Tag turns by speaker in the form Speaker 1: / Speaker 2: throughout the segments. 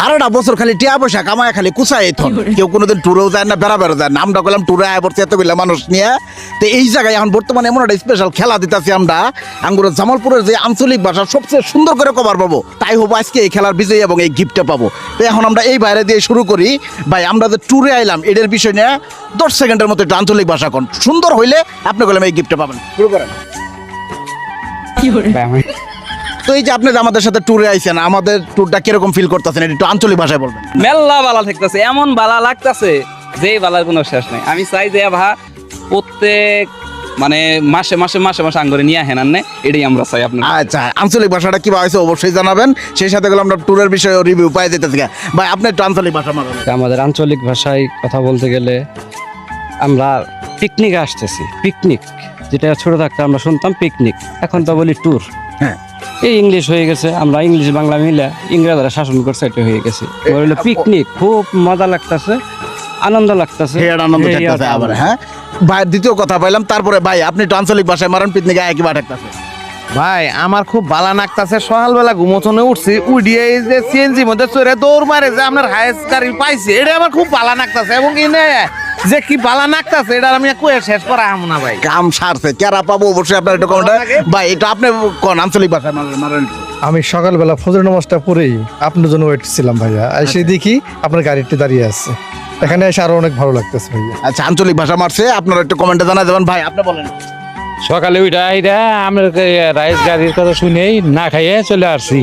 Speaker 1: সারাটা বছর খালি টিয়া পয়সা কামায় খালি কুচাই থন কেউ কোনোদিন ট্যুরেও যায় না বেড়াবেড়ো যায় না আমরা করলাম ট্যুরে আয় পড়ছি এতগুলা মানুষ নিয়ে তো এই জায়গায় এখন বর্তমানে এমন একটা স্পেশাল খেলা দিতেছি আমরা আঙ্গুর জামালপুরের যে আঞ্চলিক ভাষা সবচেয়ে সুন্দর করে কভার পাবো তাই হবো আজকে এই খেলার বিজয়ী এবং এই গিফটটা পাবো তো এখন আমরা এই বাইরে দিয়ে শুরু করি ভাই আমরা যে ট্যুরে আইলাম এটার বিষয় নিয়ে 10 সেকেন্ডের মতো একটু আঞ্চলিক ভাষা কোন সুন্দর হইলে আপনি বললাম এই গিফটটা পাবেন শুরু করেন তো এই যে আপনি যে আমাদের সাথে ট্যুরে আইছেন আমাদের ট্যুরটা কিরকম ফিল করতেছেন এটা একটু আঞ্চলিক ভাষায় বলবেন
Speaker 2: মেলা বালা থাকতেছে এমন বালা লাগতেছে যে বালার কোনো শেষ নাই আমি চাই যে প্রত্যেক মানে মাসে মাসে মাসে মাসে আঙ্গুরে নিয়ে আহেন আনে এটাই আমরা চাই আপনি
Speaker 1: আচ্ছা আঞ্চলিক ভাষাটা কি হয়েছে অবশ্যই জানাবেন সেই সাথে গেলে আমরা ট্যুরের বিষয়ে রিভিউ পাই দিতেছি ভাই আপনি একটু আঞ্চলিক ভাষা মারান
Speaker 3: আমাদের আঞ্চলিক ভাষায় কথা বলতে গেলে আমরা পিকনিকে আসতেছি পিকনিক যেটা ছোট থাকতে আমরা শুনতাম পিকনিক এখন তো বলি ট্যুর
Speaker 1: হ্যাঁ
Speaker 3: এই ইংলিশ হয়ে গেছে আমরা ইংলিশ বাংলা মিলে ইংরেজরা শাসন করছে এটা হয়ে গেছে হলো পিকনিক খুব মজা লাগতেছে আনন্দ লাগতেছে
Speaker 1: আনন্দ থাকতেছে আবার হ্যাঁ ভাই দ্বিতীয় কথা পাইলাম তারপরে ভাই আপনি একটু আঞ্চলিক ভাষায় মারান পিকনিকে একই বার থাকতেছে
Speaker 4: ভাই আমার খুব ভালো লাগতাছে সকালবেলা ঘুমোচনে উঠছি উঠিয়ে এই যে সিএনজি মধ্যে চড়ে দৌড় মারে যে আপনার হায়েস্ট গাড়ি পাইছি এটা আমার খুব ভালো লাগতাছে এবং ইনে যে কি ভালো লাগতাছে এটা আমি কয়ে শেষ করা হামু না ভাই
Speaker 1: কাম সারছে কেরা পাবো অবশ্যই আপনার একটু কমেন্ট ভাই এটা আপনি কোন আঞ্চলিক ভাষায় মারেন
Speaker 5: আমি সকালবেলা ফজর নামাজটা পড়েই আপনার জন্য ওয়েট ছিলাম ভাইয়া এসে দেখি আপনার গাড়িটি দাঁড়িয়ে আছে এখানে এসে আরো অনেক ভালো লাগতেছে ভাইয়া
Speaker 1: আচ্ছা আঞ্চলিক ভাষা মারছে আপনারা একটু কমেন্টে জানা দেবেন ভাই আপনি বলেন
Speaker 6: সকালে ওইটা এটা আমরা রাইস গাড়ির কথা শুনেই না খাইয়ে চলে আসছি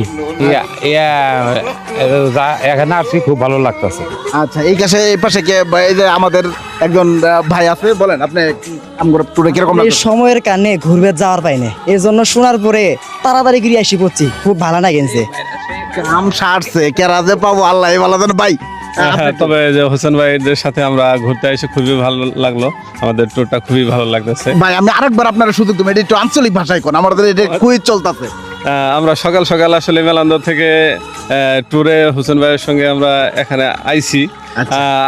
Speaker 6: এখানে আসছি খুব ভালো লাগতেছে
Speaker 1: আচ্ছা এই কাছে এই পাশে কে এই যে আমাদের একজন ভাই আছে বলেন আপনি আমগো টুরে কিরকম
Speaker 7: এই সময়ের কারণে ঘুরবে যাওয়ার পাইনে এই জন্য শোনার পরে তাড়াতাড়ি গিয়ে আসি পড়ছি খুব ভালো লাগেছে
Speaker 1: কাম সারছে কেরা যে পাবো আল্লাহ ভালো জানেন ভাই
Speaker 8: তবে যে হোসেন ভাইদের সাথে আমরা ঘুরতে এসে খুবই ভালো লাগলো আমাদের ট্যুরটা খুবই ভালো লাগতেছে
Speaker 1: ভাই আমি আরেকবার আপনারা সুযোগ দেবো এটা একটু আঞ্চলিক ভাষায় কোন আমাদের এটা কুইজ চলতেছে
Speaker 8: আমরা সকাল সকাল আসলে মেলান্দর থেকে ট্যুরে হোসেন ভাইয়ের সঙ্গে আমরা এখানে আইছি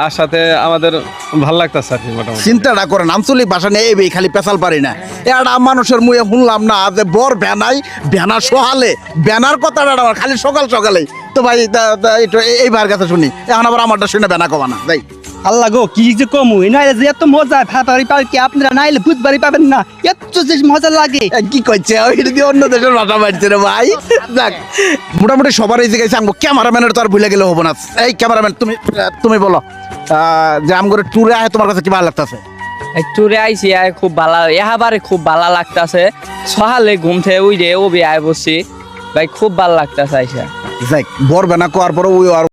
Speaker 8: আসাতে আমাদের ভালো লাগতেছে আর কি মোটামুটি
Speaker 1: চিন্তাটা করেন আঞ্চলিক ভাষা নিয়ে এই খালি পেশাল পারি না এটা মানুষের মুয়ে শুনলাম না যে বর ভ্যানাই ভ্যানা সোহালে ব্যানার কথাটা আমার খালি সকাল সকালেই তো ভাই একটু এই ভাইয়ের কাছে শুনি এখন আবার আমারটা শুনে ব্যানা কমা না তাই
Speaker 7: আল্লাহ গো কি যে কমু নাইলে যে এত মজা ভাতারি পালকি আপনারা নাইলে বুঝবারই পাবেন না এত যে মজা লাগে
Speaker 1: কি করছে ওইটা দিয়ে অন্য দেশের ভাষা বাড়ছে রে ভাই যাক মোটামুটি সবার এই জায়গায় আঙ্গো ক্যামেরাম্যানের তো আর ভুলে গেলে হবো না এই ক্যামেরাম্যান তুমি বলো যে আমগো ট্যুরে আয় তোমার কাছে কি ভালো লাগতেছে
Speaker 2: ট্যুরে আইছি আয় খুব ভালো এবারে খুব ভালো লাগতেছে সকালে ঘুম থেকে উঠে ও আয় বসছি ভাই খুব ভালো লাগতেছে আইসা
Speaker 1: যাক বর বেনা কোয়ার পরে ওই আর